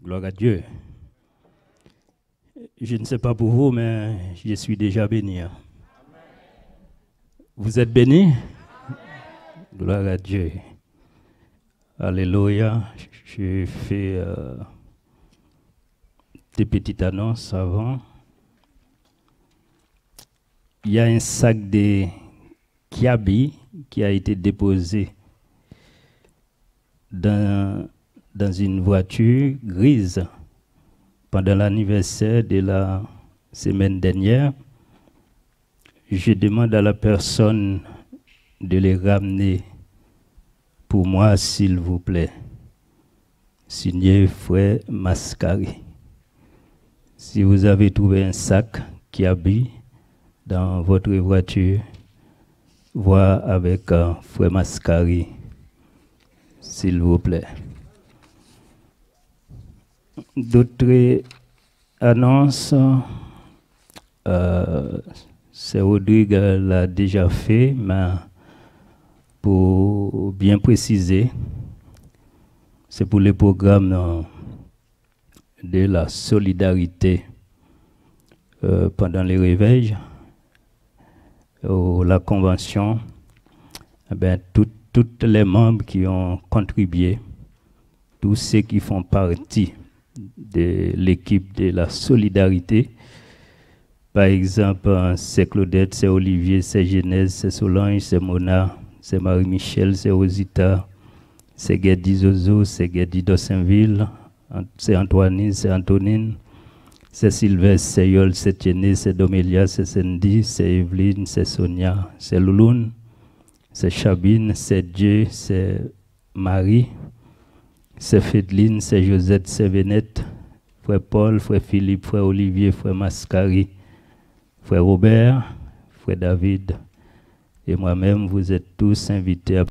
Gloire à Dieu. Je ne sais pas pour vous, mais je suis déjà béni. Vous êtes bénis? Gloire à Dieu. Alléluia. J'ai fait des petites annonces avant. Il y a un sac de kiabi qui a été déposé dans une voiture grise pendant l'anniversaire de la semaine dernière. Je demande à la personne de les ramener pour moi, s'il vous plaît. Signé Frère Mascari. Si vous avez trouvé un sac kiabi dans votre voiture, voir avec Frère Mascari, s'il vous plaît. D'autres annonces, c'est Rodrigue l'a déjà fait, mais pour bien préciser, c'est pour le programme de la solidarité pendant les réveils, la convention, tous les membres qui ont contribué, tous ceux qui font partie de l'équipe de la solidarité. Par exemple, c'est Claudette, c'est Olivier, c'est Genèse, c'est Solange, c'est Mona, c'est Marie-Michel, c'est Rosita, c'est Guédi Zozo, c'est Guédi Dossainville, c'est Antoine, c'est Antonine, c'est Sylvestre, c'est Yol, c'est Tiené, c'est Domélia, c'est Sandy, c'est Evelyne, c'est Sonia, c'est Louloune, c'est Chabine, c'est Dieu, c'est Marie, c'est Fédeline, c'est Josette, c'est Vénette, Frère Paul, Frère Philippe, Frère Olivier, Frère Mascari, Frère Robert, Frère David et moi-même, vous êtes tous invités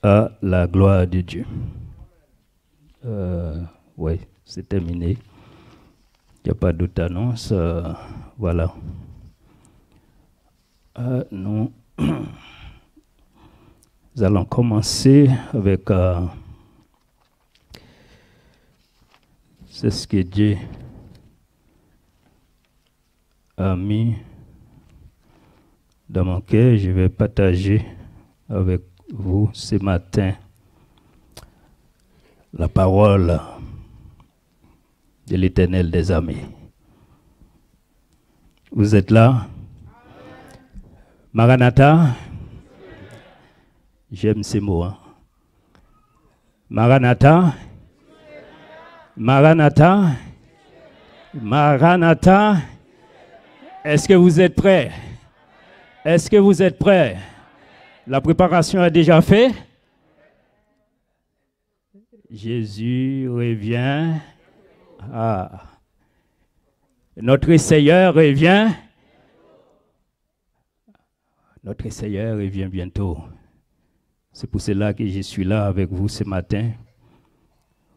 à la gloire de Dieu. Oui, c'est terminé. Il n'y a pas d'autre annonce. Voilà. Nous allons commencer avec c'est ce que Dieu a mis dans mon cœur. Je vais partager avec vous ce matin la parole de l'Éternel des armées. Vous êtes là? Maranatha? J'aime ces mots. Hein? Maranatha? Maranatha? Maranatha? Est-ce que vous êtes prêts? Est-ce que vous êtes prêts? La préparation est déjà faite? Jésus revient. Ah. Notre Seigneur revient. Notre Seigneur revient bientôt. C'est pour cela que je suis là avec vous ce matin.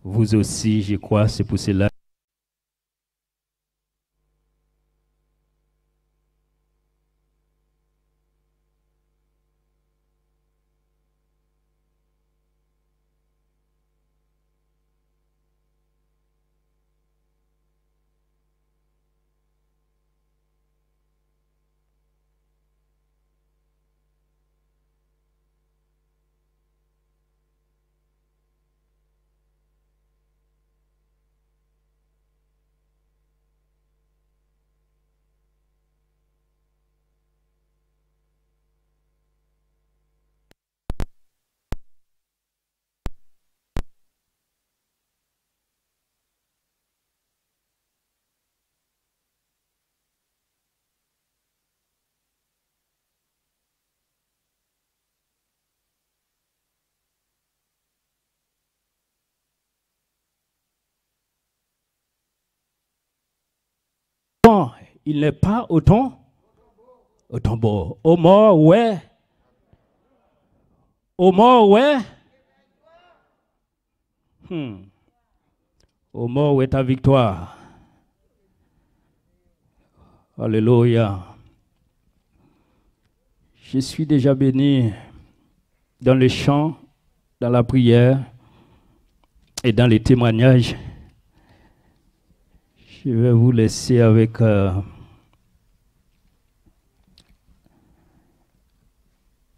Vous aussi, je crois, c'est pour cela. Quand il n'est pas au tombeau. Au mort, ouais. Au mort, ouais. Au mort, ouais, ta victoire. Alléluia. Je suis déjà béni dans les chants, dans la prière et dans les témoignages. Je vais vous laisser avec la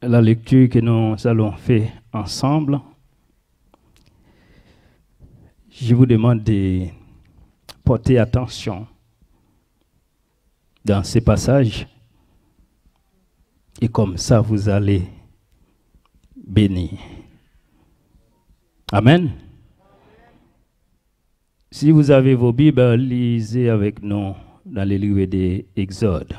lecture que nous allons faire ensemble. Je vous demande de porter attention dans ces passages et comme ça vous allez bénir. Amen. Si vous avez vos Bibles, lisez avec nous dans les livres des Exodes.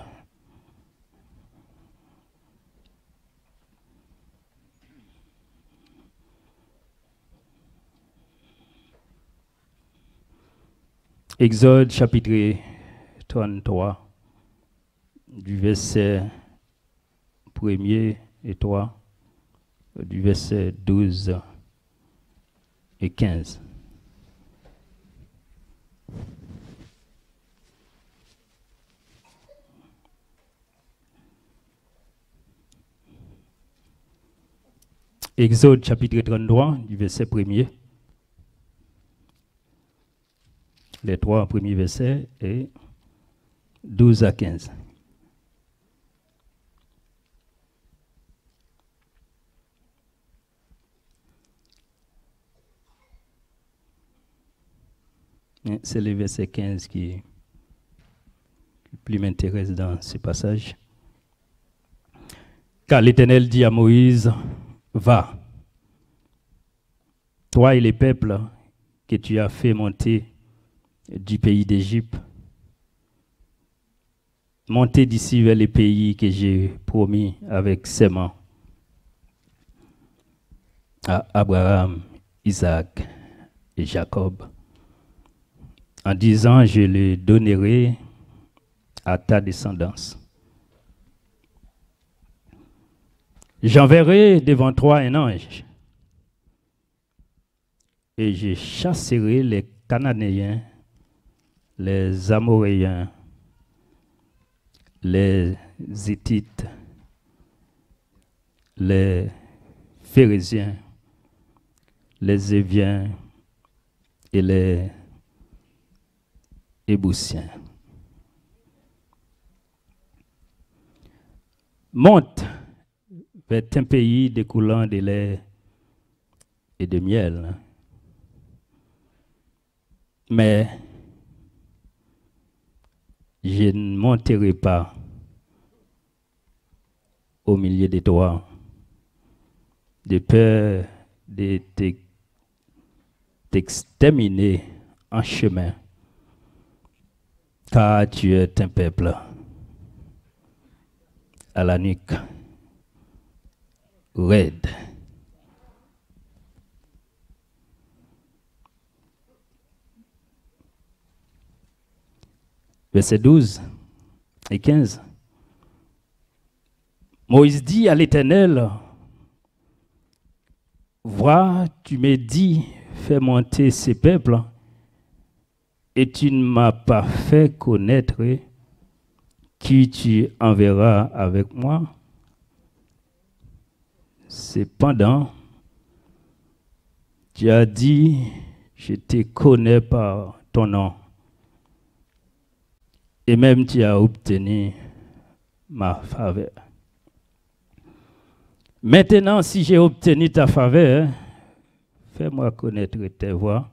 Exode chapitre 33, du verset 1er et 3, du verset 12 et 15. Exode chapitre 33, du verset 1er. Les 3 premiers versets et 12 à 15. C'est le verset 15 qui plus m'intéresse dans ce passage. Car l'Éternel dit à Moïse, va, toi et les peuples que tu as fait monter du pays d'Égypte, montez d'ici vers les pays que j'ai promis avec serment à Abraham, Isaac et Jacob, en disant, je le donnerai à ta descendance. J'enverrai devant toi un ange, et je chasserai les Cananéens, les Amoréens, les Hittites, les Phérésiens, les Éviens et les Ébousiens. Monte vers un pays découlant de lait et de miel. Mais je ne monterai pas au milieu de toi, de peur de t'exterminer en chemin, car tu es un peuple à la nuque raide. Versets 12 et 15. Moïse dit à l'Éternel, vois, tu me dis, fais monter ces peuples, et tu ne m'as pas fait connaître qui tu enverras avec moi. Cependant, tu as dit, je te connais par ton nom. Et même tu as obtenu ma faveur. Maintenant, si j'ai obtenu ta faveur, fais-moi connaître tes voies,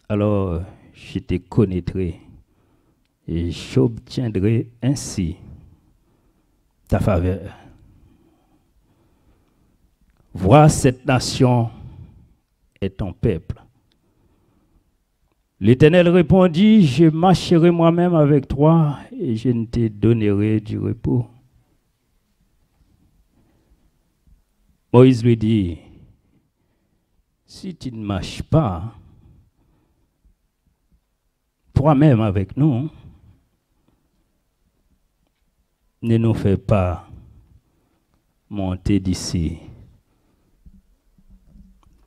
alors je te connaîtrai et j'obtiendrai ainsi ta faveur. Vois, cette nation est ton peuple. L'Éternel répondit, je marcherai moi-même avec toi et je ne te donnerai du repos. Moïse lui dit, si tu ne marches pas toi-même avec nous, ne nous fait pas monter d'ici.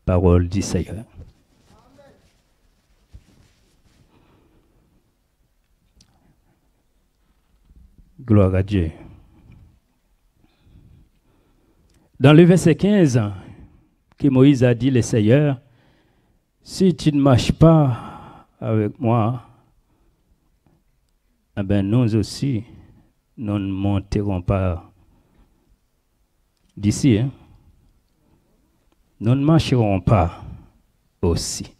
Parole du Seigneur. Gloire à Dieu. Dans le verset 15, que Moïse a dit, le Seigneur, si tu ne marches pas avec moi, eh bien nous aussi, nous ne monterons pas d'ici. Hein? Nous ne marcherons pas aussi.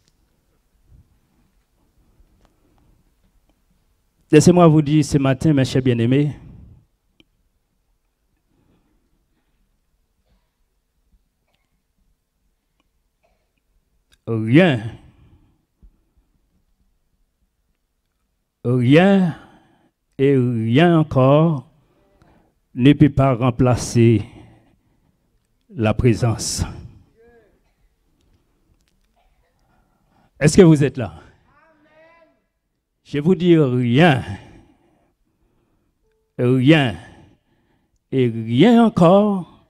Laissez-moi vous dire ce matin, mes chers bien-aimés, rien et rien encore ne peut pas remplacer la présence. Est-ce que vous êtes là? Je vous dis rien et rien encore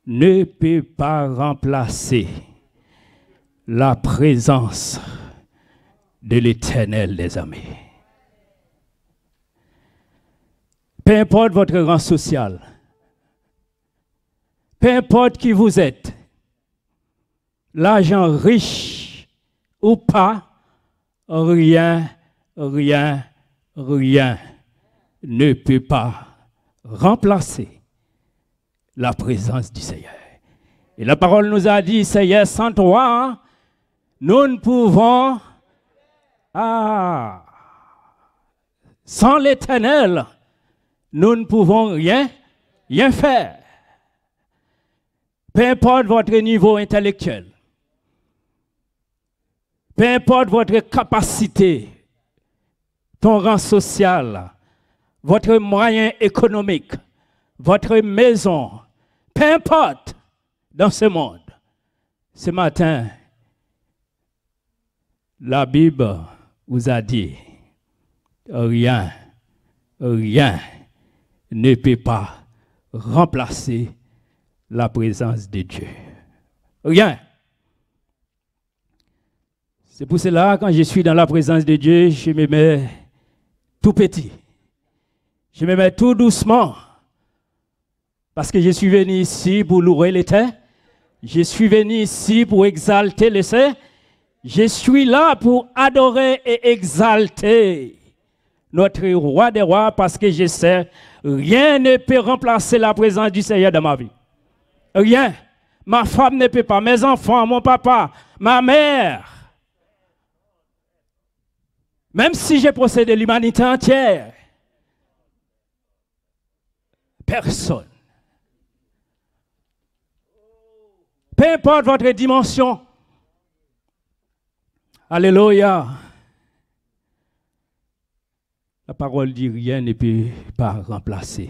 ne peut pas remplacer la présence de l'Éternel des armées. Peu importe votre rang social, peu importe qui vous êtes, l'argent riche ou pas, rien ne peut pas remplacer la présence du Seigneur. Et la parole nous a dit, Seigneur, sans toi, nous ne pouvons, sans l'Éternel, nous ne pouvons rien faire. Peu importe votre niveau intellectuel, peu importe votre capacité, ton rang social, votre moyen économique, votre maison, peu importe dans ce monde. Ce matin, la Bible vous a dit, rien ne peut pas remplacer la présence de Dieu. Rien. C'est pour cela, quand je suis dans la présence de Dieu, je me mets tout petit. Je me mets tout doucement. Parce que je suis venu ici pour louer l'Éternel. Je suis venu ici pour exalter le Seigneur. Je suis là pour adorer et exalter notre roi des rois parce que je sais, rien ne peut remplacer la présence du Seigneur dans ma vie. Rien. Ma femme ne peut pas, mes enfants, mon papa, ma mère. Même si j'ai possédé l'humanité entière, personne. Peu importe votre dimension. Alléluia. La parole dit rien ne peut pas remplacer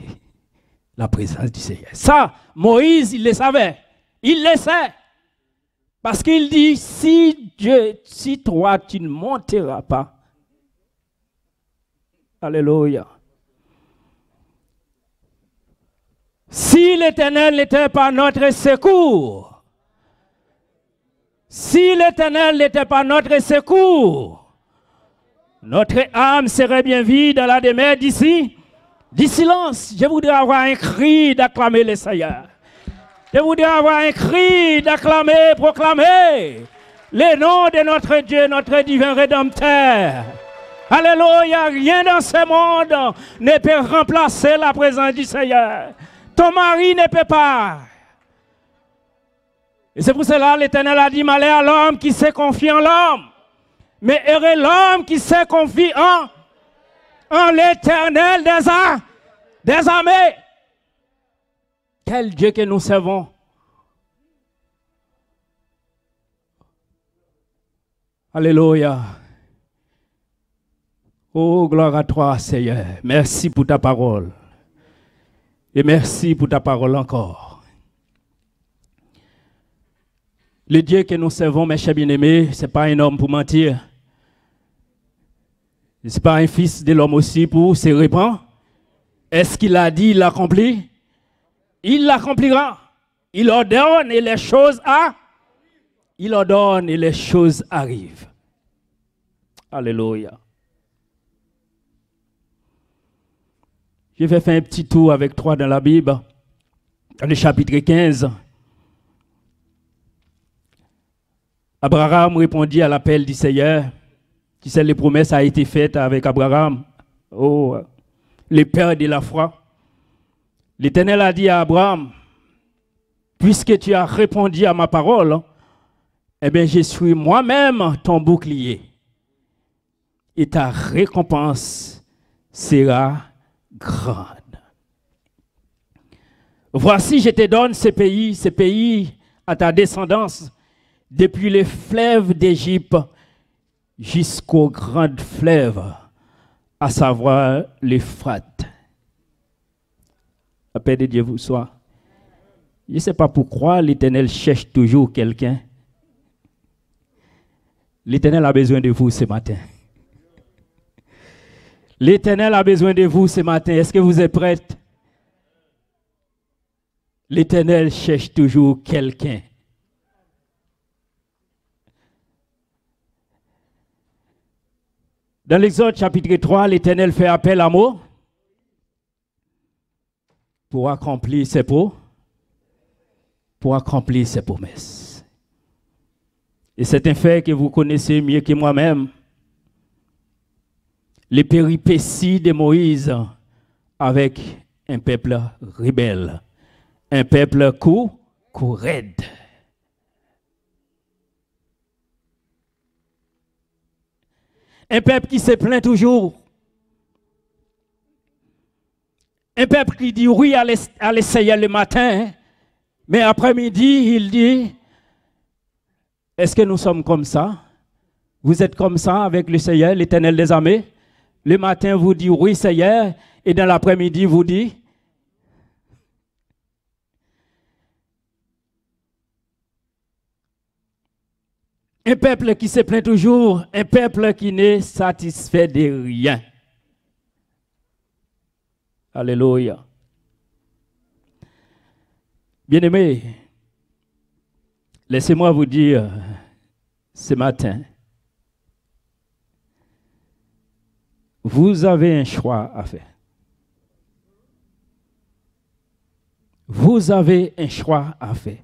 la présence du Seigneur. Ça, Moïse, il le savait. Il le sait. Parce qu'il dit, si toi, tu ne monteras pas. Alléluia. Si l'Éternel n'était pas notre secours, si l'Éternel n'était pas notre secours, notre âme serait bien vide dans la demeure d'ici. Du silence, je voudrais avoir un cri d'acclamer le Seigneur. Je voudrais avoir un cri d'acclamer, proclamer le nom de notre Dieu, notre divin Rédempteur. Alléluia, rien dans ce monde ne peut remplacer la présence du Seigneur. Ton mari ne peut pas. Et c'est pour cela que l'Éternel a dit, malheur à l'homme qui se confie en l'homme. Mais heureux l'homme qui se confie en l'Éternel des armées. Quel Dieu que nous servons. Alléluia. Oh, gloire à toi, Seigneur. Merci pour ta parole. Et merci pour ta parole encore. Le Dieu que nous servons, mes chers bien-aimés, ce n'est pas un homme pour mentir. Ce n'est pas un fils de l'homme aussi pour se répandre. Est-ce qu'il a dit, il l'accomplit? Il l'accomplira. Il ordonne et les choses Il ordonne et les choses arrivent. Alléluia. Je vais faire un petit tour avec toi dans la Bible, dans le chapitre 15. Abraham répondit à l'appel du Seigneur. Tu sais, les promesses ont été faites avec Abraham. Oh, le père de la foi. L'Éternel a dit à Abraham, puisque tu as répondu à ma parole, eh bien, je suis moi-même ton bouclier. Et ta récompense sera grande. Voici, je te donne ce pays à ta descendance, depuis les fleuves d'Égypte jusqu'aux grands fleuves, à savoir l'Euphrate. La paix de Dieu vous soit. Je ne sais pas pourquoi l'Éternel cherche toujours quelqu'un. L'Éternel a besoin de vous ce matin. L'Éternel a besoin de vous ce matin. Est-ce que vous êtes prêts? L'Éternel cherche toujours quelqu'un. Dans l'Exode chapitre 3, l'Éternel fait appel à moi pour accomplir ses promesses. Et c'est un fait que vous connaissez mieux que moi-même. Les péripéties de Moïse avec un peuple rebelle, un peuple raide. Un peuple qui se plaint toujours. Un peuple qui dit oui à l'Essayel le matin, mais après-midi, il dit, est-ce que nous sommes comme ça? Vous êtes comme ça avec le Seigneur, l'Éternel des armées? Le matin, vous dites oui, Seigneur, et dans l'après-midi, vous dites, un peuple qui se plaint toujours, un peuple qui n'est satisfait de rien. Alléluia. Bien-aimés, laissez-moi vous dire ce matin, vous avez un choix à faire. Vous avez un choix à faire.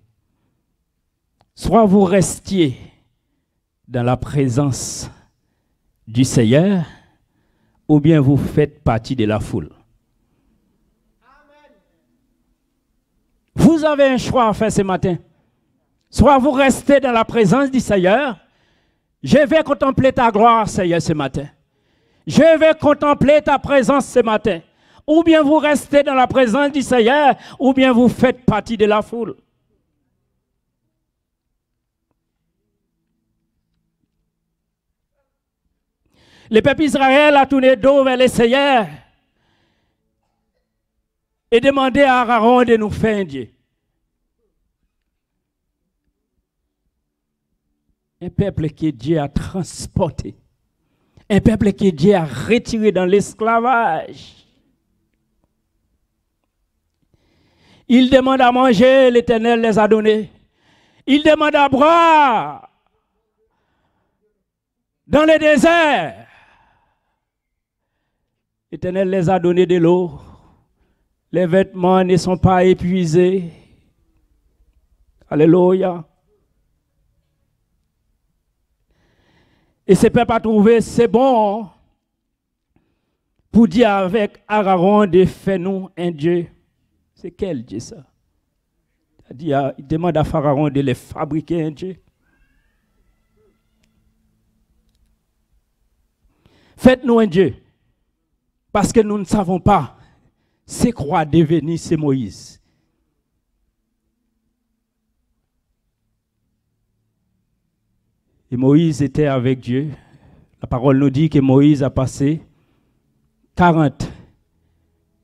Soit vous restiez dans la présence du Seigneur, ou bien vous faites partie de la foule. Vous avez un choix à faire ce matin. Soit vous restez dans la présence du Seigneur. Je vais contempler ta gloire, Seigneur, ce matin. Je vais contempler ta présence ce matin. Ou bien vous restez dans la présence du Seigneur, ou bien vous faites partie de la foule. Le peuple Israël a tourné dos vers le Seigneur et demandé à Aaron de nous faire un Dieu. Un peuple que Dieu a transporté. Un peuple que Dieu a retiré dans l'esclavage. Il demande à manger, l'Éternel les a donnés. Il demande à boire dans le désert. L'Éternel les a donné de l'eau. Les vêtements ne sont pas épuisés. Alléluia. Et ce peuple a trouvé, c'est bon pour dire avec Aaron de faire nous un Dieu. C'est quel Dieu ça? Il demande à Pharaon de les fabriquer un Dieu. Faites-nous un Dieu. Parce que nous ne savons pas c'est quoi devenir c'est Moïse. Et Moïse était avec Dieu. La parole nous dit que Moïse a passé 40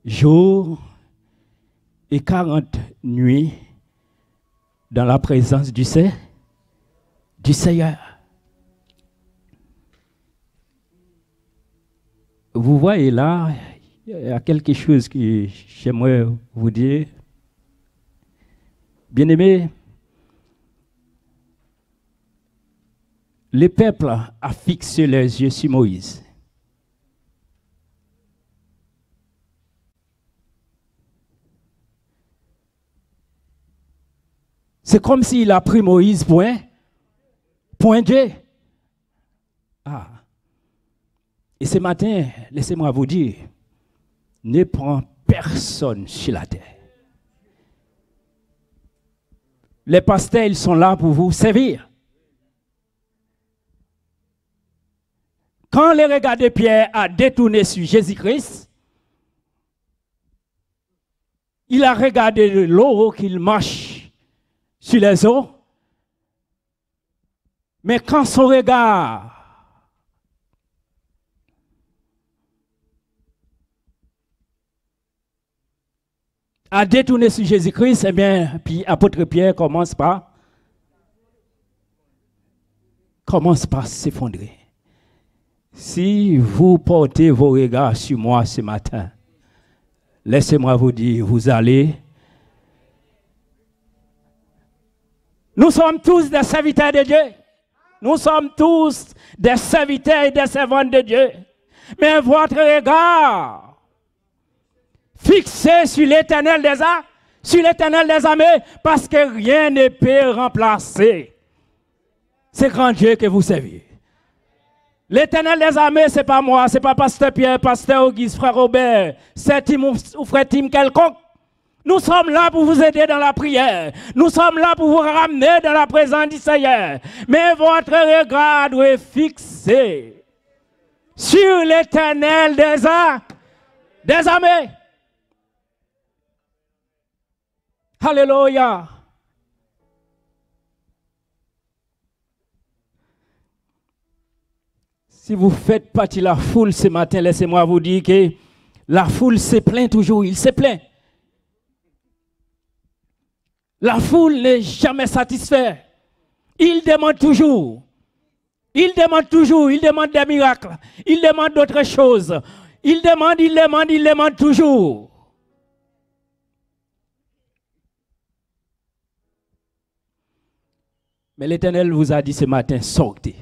jours et 40 nuits dans la présence du Seigneur. Vous voyez là, il Il y a quelque chose que j'aimerais vous dire. Bien-aimés, le peuple a fixé les yeux sur Moïse. C'est comme s'il a pris Moïse point Dieu. Ah. Et ce matin, laissez-moi vous dire, ne prends personne sur la terre. Les pasteurs, ils sont là pour vous servir. Quand le regard de Pierre a détourné sur Jésus-Christ, il a regardé l'eau qu'il marche sur les eaux. Mais quand son regard a détourné sur Jésus-Christ, eh bien, puis apôtre Pierre commence par s'effondrer. Si vous portez vos regards sur moi ce matin, laissez-moi vous dire, vous allez. Nous sommes tous des serviteurs de Dieu. Nous sommes tous des serviteurs et des servantes de Dieu. Mais votre regard fixé sur l'Éternel des armées, parce que rien ne peut remplacer ce grand Dieu que vous servez. L'Éternel des armées, ce n'est pas moi, ce n'est pas pasteur Pierre, pasteur Auguste, frère Robert, c'est Tim ou frère Tim quelconque. Nous sommes là pour vous aider dans la prière. Nous sommes là pour vous ramener dans la présence du Seigneur. Mais votre regard doit être fixé sur l'Éternel des armées. Alléluia. Si vous faites partie de la foule ce matin, laissez-moi vous dire que la foule se plaint toujours, il se plaint. La foule n'est jamais satisfaite. Il demande toujours. Il demande des miracles. Il demande d'autres choses. Il demande toujours. Mais l'Éternel vous a dit ce matin, sortez.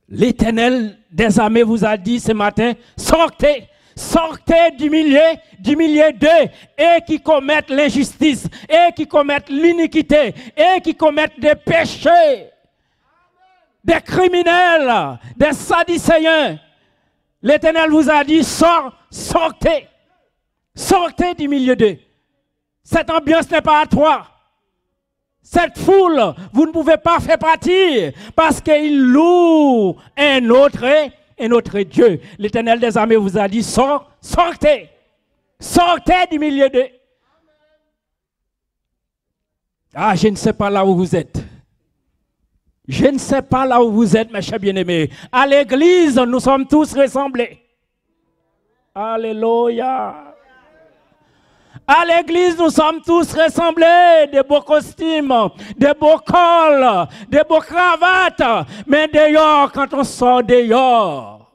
L'Éternel des armées vous a dit ce matin, sortez. Sortez du milieu d'eux, et qui commettent l'injustice, et qui commettent l'iniquité, et qui commettent des péchés, des criminels, des sadducéens. L'Éternel vous a dit, sortez. Sortez du milieu d'eux. Cette ambiance n'est pas à toi. Cette foule, vous ne pouvez pas faire partie, parce qu'il loue un autre Dieu. L'Éternel des armées vous a dit, sortez. Sortez du milieu d'eux. Ah, je ne sais pas là où vous êtes. Je ne sais pas là où vous êtes, mes chers bien-aimés. À l'église, nous sommes tous ressemblés. Alléluia. À l'église, nous sommes tous ressemblés, des beaux costumes, des beaux cols, des beaux cravates. Mais dehors, quand on sort dehors,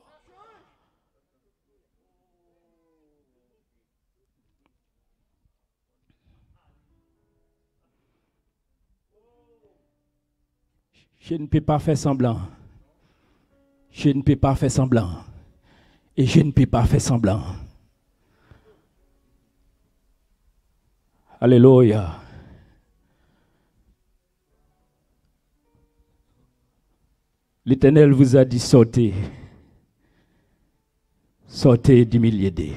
je ne peux pas faire semblant. Je ne peux pas faire semblant. Et je ne peux pas faire semblant. Alléluia. L'Éternel vous a dit sortez. Sortez du milieu d'eux.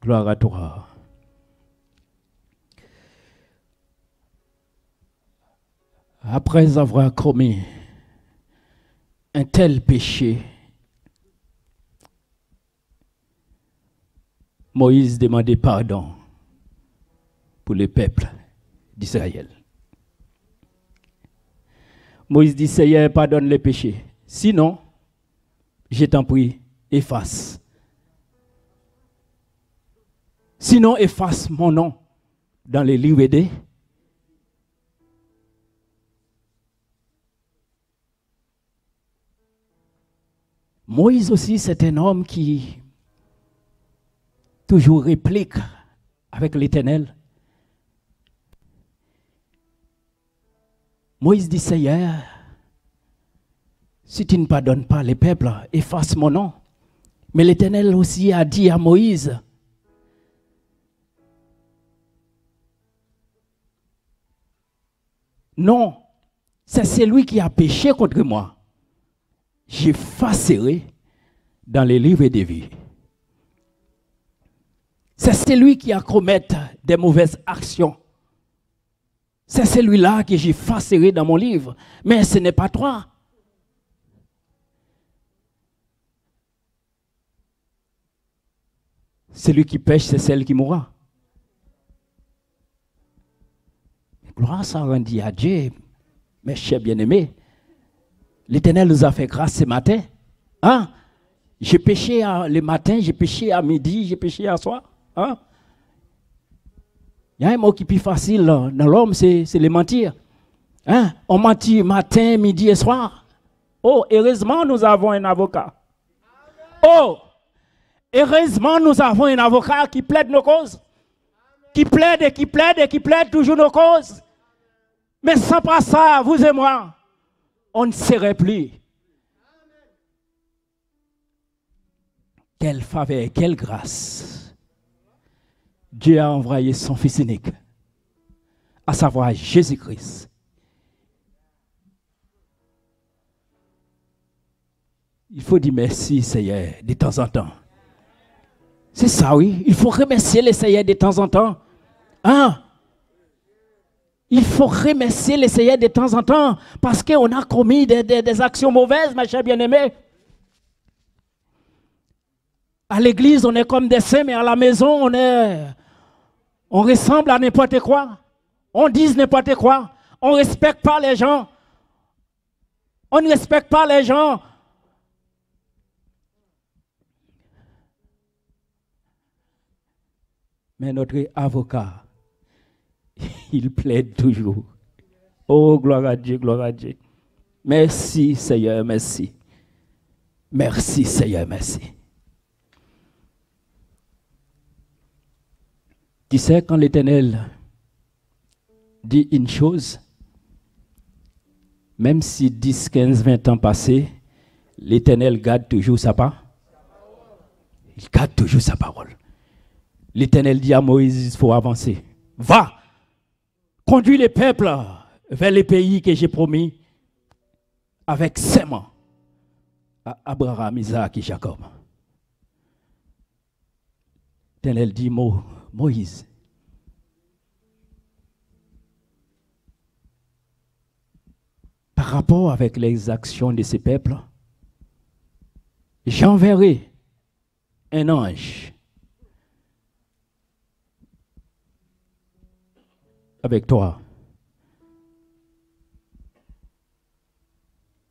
Gloire à toi. Après avoir commis un tel péché, Moïse demandait pardon pour le peuple d'Israël. Moïse dit, Seigneur, pardonne les péchés. Sinon, je t'en prie, efface. Sinon, efface mon nom dans les livres des. Moïse aussi, c'est un homme qui toujours réplique avec l'Éternel. Moïse dit, Seigneur, si tu ne pardonnes pas les peuples, efface mon nom. Mais l'Éternel aussi a dit à Moïse, non, c'est celui qui a péché contre moi. J'effacerai dans les livres de vie. C'est celui qui a commis des mauvaises actions. C'est celui-là que j'effacerai dans mon livre. Mais ce n'est pas toi. Celui qui pêche, c'est celle qui mourra. Gloire soit rendue à Dieu, mes chers bien-aimés. L'Éternel nous a fait grâce ce matin. Hein? J'ai péché le matin, j'ai péché à midi, j'ai péché à soir. Hein? Il y a un mot qui est plus facile dans l'homme, c'est le mentir. Hein? On mentit matin, midi et soir. Oh, heureusement, nous avons un avocat. Oh, heureusement, nous avons un avocat qui plaide nos causes. Qui plaide et qui plaide et qui plaide toujours nos causes. Mais sans pas ça, vous et moi, on ne serait plus. Quelle faveur, quelle grâce. Dieu a envoyé son Fils unique, à savoir Jésus-Christ. Il faut dire merci, Seigneur, de temps en temps. C'est ça, oui. Il faut remercier le Seigneur de temps en temps. Hein? Il faut remercier le Seigneur de temps en temps parce qu'on a commis des actions mauvaises, ma chère bien-aimée. À l'église, on est comme des saints, mais à la maison, on ressemble à n'importe quoi. On dit n'importe quoi. On ne respecte pas les gens. On ne respecte pas les gens. Mais notre avocat, il plaide toujours. Oh, gloire à Dieu, gloire à Dieu. Merci, Seigneur, merci. Merci, Seigneur, merci. Tu sais, quand l'Éternel dit une chose, même si 10, 15, 20 ans passés, l'Éternel garde toujours sa parole. Il garde toujours sa parole. L'Éternel dit à Moïse, il faut avancer. Va, conduis les peuples vers les pays que j'ai promis avec serment à Abraham, Isaac et Jacob. L'Éternel dit, Moïse, par rapport avec les actions de ces peuples, j'enverrai un ange avec toi.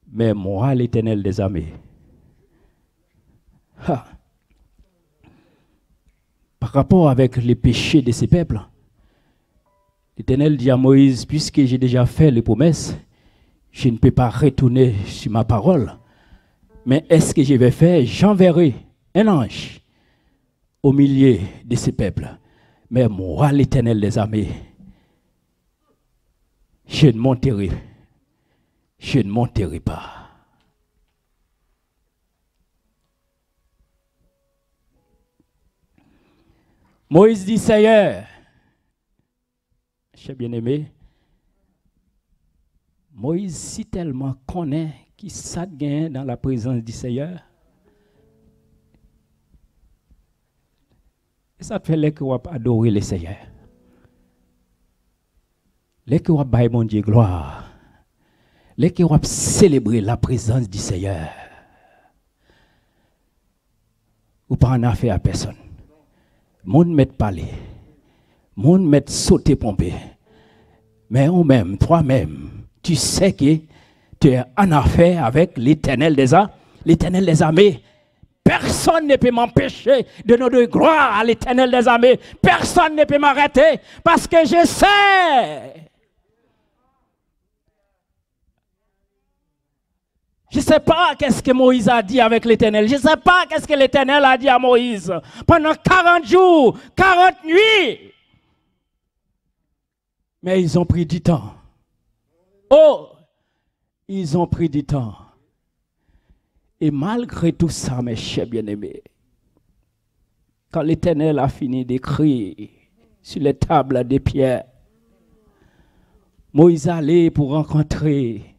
Mais moi, l'Éternel des armées, par rapport avec les péchés de ces peuples, l'Éternel dit à Moïse, puisque j'ai déjà fait les promesses, je ne peux pas retourner sur ma parole. Mais est-ce que je vais faire? J'enverrai un ange au milieu de ces peuples. Mais moi, l'Éternel des armées, je ne monterai pas. Moïse dit, Seigneur, cher bien-aimé, Moïse si tellement connaît qu'il s'adgagne dans la présence du Seigneur. Et ça fait les que vous adorer le Seigneur. Les que vous bailler mon Dieu gloire. Les que vous célébrer la présence du Seigneur. Ou pas en affaire à personne. Monde met parler. Monde met sauter pomper. Mais on même, toi-même, tu sais que tu es en affaire avec l'Éternel des armées. L'Éternel des armées. Personne ne peut m'empêcher de donner gloire à l'Éternel des armées. Personne ne peut m'arrêter parce que je sais Je ne sais pas qu'est-ce que Moïse a dit avec l'Éternel. Je ne sais pas qu'est-ce que l'Éternel a dit à Moïse pendant 40 jours, 40 nuits. Mais ils ont pris du temps. Oh, ils ont pris du temps. Et malgré tout ça, mes chers bien-aimés, quand l'Éternel a fini d'écrire sur les tables des pierres, Moïse allait pour rencontrer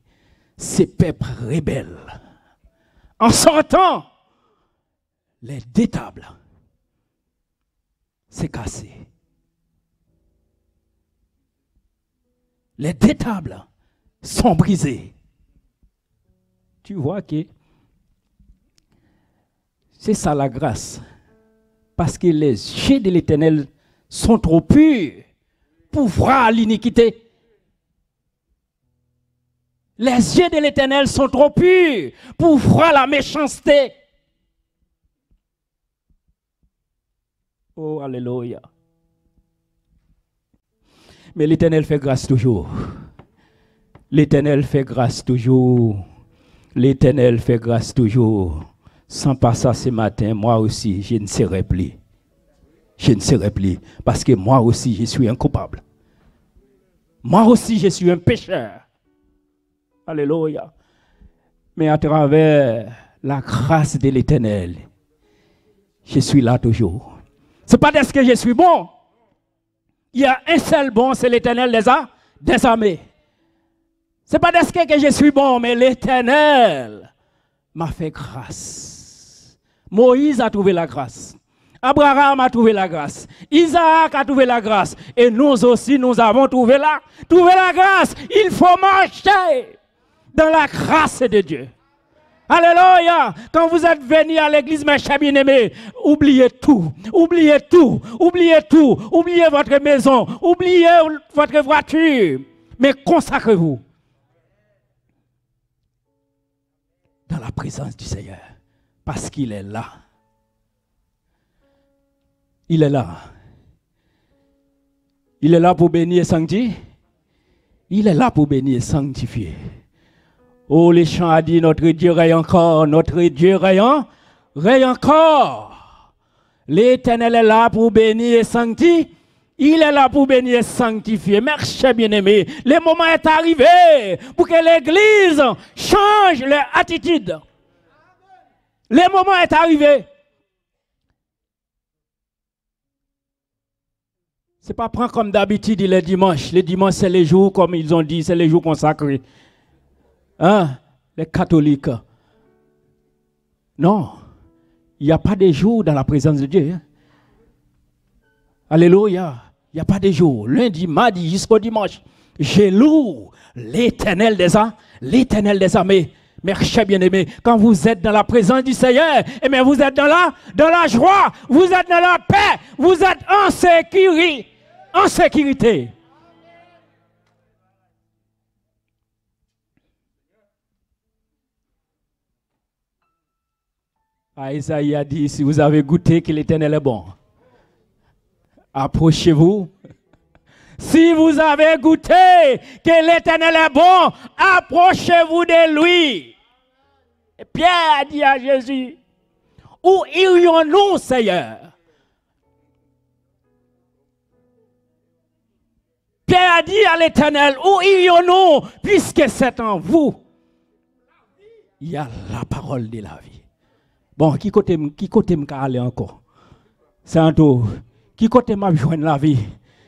ces peuples rebelles. En sortant, les deux tables s'est cassé. Les deux tables sont brisées. Tu vois que c'est ça la grâce. Parce que les yeux de l'Éternel sont trop purs pour voir l'iniquité. Les yeux de l'Éternel sont trop purs pour voir la méchanceté. Oh, alléluia. Mais l'Éternel fait grâce toujours. L'Éternel fait grâce toujours. L'Éternel fait grâce toujours. Sans pas ça ce matin, moi aussi, je ne serai plus. Je ne serai plus. Parce que moi aussi, je suis un coupable. Moi aussi, je suis un pécheur. Alléluia. Mais à travers la grâce de l'Éternel, je suis là toujours. Ce n'est pas parce que je suis bon. Il y a un seul bon, c'est l'Éternel des armées. Ce n'est pas parce que je suis bon, mais l'Éternel m'a fait grâce. Moïse a trouvé la grâce. Abraham a trouvé la grâce. Isaac a trouvé la grâce. Et nous aussi, nous avons trouvé la grâce. Il faut marcher dans la grâce de Dieu. Alléluia. Quand vous êtes venus à l'église, mes chers bien-aimés, oubliez tout. Oubliez tout. Oubliez tout. Oubliez votre maison. Oubliez votre voiture. Mais consacrez-vous dans la présence du Seigneur. Parce qu'il est là. Il est là. Il est là pour bénir et sanctifier. Il est là pour bénir et sanctifier. Oh, les chants a dit, notre Dieu règne encore, notre Dieu règne encore. L'Éternel est là pour bénir et sanctifier. Il est là pour bénir et sanctifier. Merci bien-aimés. Le moment est arrivé pour que l'Église change leur attitude. Le moment est arrivé. Ce n'est pas prendre comme d'habitude les dimanches. Les dimanches, c'est les jours, comme ils ont dit, c'est les jours consacrés. Hein? Les catholiques. Non. Il n'y a pas de jour dans la présence de Dieu. Hein? Alléluia. Il n'y a pas de jour. Lundi, mardi, jusqu'au dimanche. Je loue l'Éternel des armées. Merci bien-aimés. Quand vous êtes dans la présence du Seigneur, eh bien vous êtes dans la joie, vous êtes dans la paix, vous êtes en sécurité. En sécurité. Isaïe a dit, si vous avez goûté que l'Éternel est bon, approchez-vous. Si vous avez goûté que l'Éternel est bon, approchez-vous de lui. Et Pierre a dit à Jésus, où irions-nous, Seigneur? Pierre a dit à l'Éternel, où irions-nous, puisque c'est en vous. Il y a la parole de la vie. Bon, qui côté m'a aller encore? C'est un tour. Qui côté m'a joindre la vie?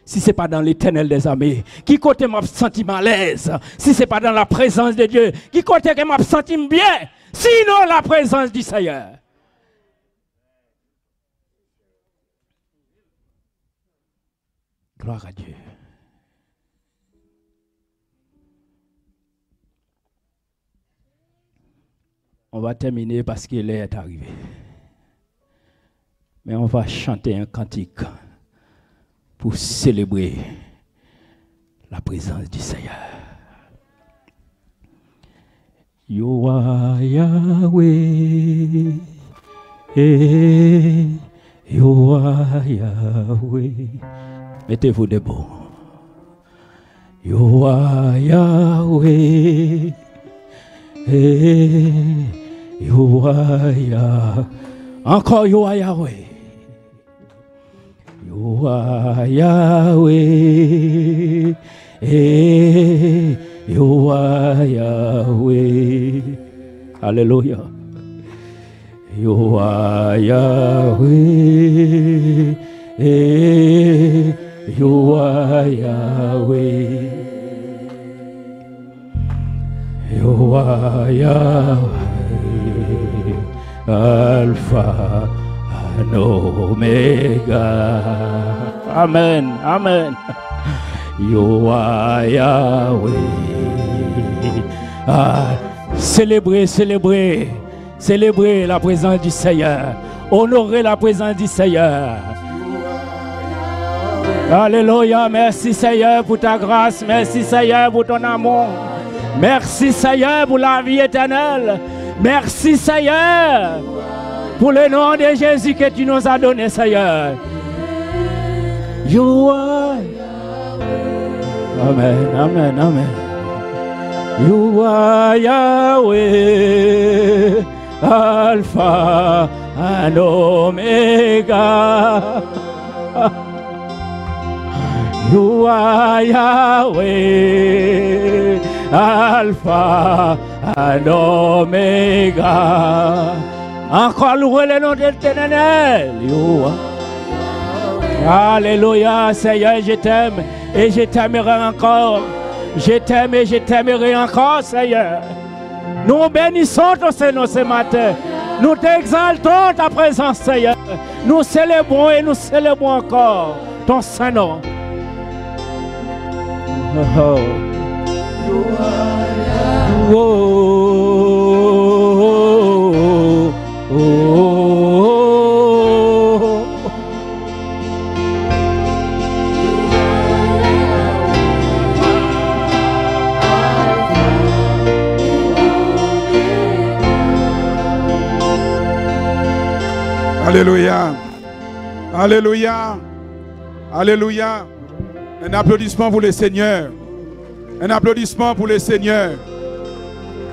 Si ce n'est pas dans l'Éternel des armées. Qui côté m'a senti mal à l'aise? Si ce n'est pas dans la présence de Dieu. Qui côté m'a senti bien? Sinon la présence du Seigneur. Gloire à Dieu. On va terminer parce qu'il est arrivé. Mais on va chanter un cantique pour célébrer la présence du Seigneur. Yoa Yahweh, Yoa Yahweh. Mettez-vous debout. Yoa Yahweh, You are Yahweh. Encore you are Yahweh. You are Yahweh. You are Yahweh. Hallelujah. You are Yahweh. You are Yahweh. You are Yahweh. Alpha and Omega. Amen. Amen. You are Yahweh. Célébrez, célébrez. Célébrez la présence du Seigneur. Honorez la présence du Seigneur. Alléluia. Merci Seigneur pour ta grâce. Merci Seigneur pour ton amour. Merci Seigneur pour la vie éternelle. Merci Seigneur pour le nom de Jésus que tu nous as donné Seigneur. You are. Amen, amen, amen. You are Yahweh, Alpha and Omega. You are Yahweh, Alpha and Omega. Encore louer le nom de l'Éternel. You are. Alléluia, Seigneur, je t'aime et je t'aimerai encore. Je t'aime et je t'aimerai encore, Seigneur. Nous bénissons ton Seigneur ce matin. Nous t'exaltons ta présence, Seigneur. Nous célébrons et nous célébrons encore ton Saint-Nom. Oh. Oh. Oh. Oh. Alléluia. Alléluia. Alléluia. Un applaudissement pour le Seigneur. Un applaudissement pour le Seigneur.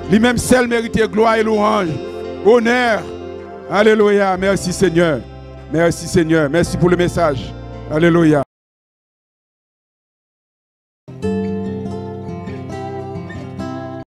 Lui-même seul mérite gloire et louange. Honneur. Alléluia. Merci Seigneur. Merci Seigneur. Merci pour le message. Alléluia.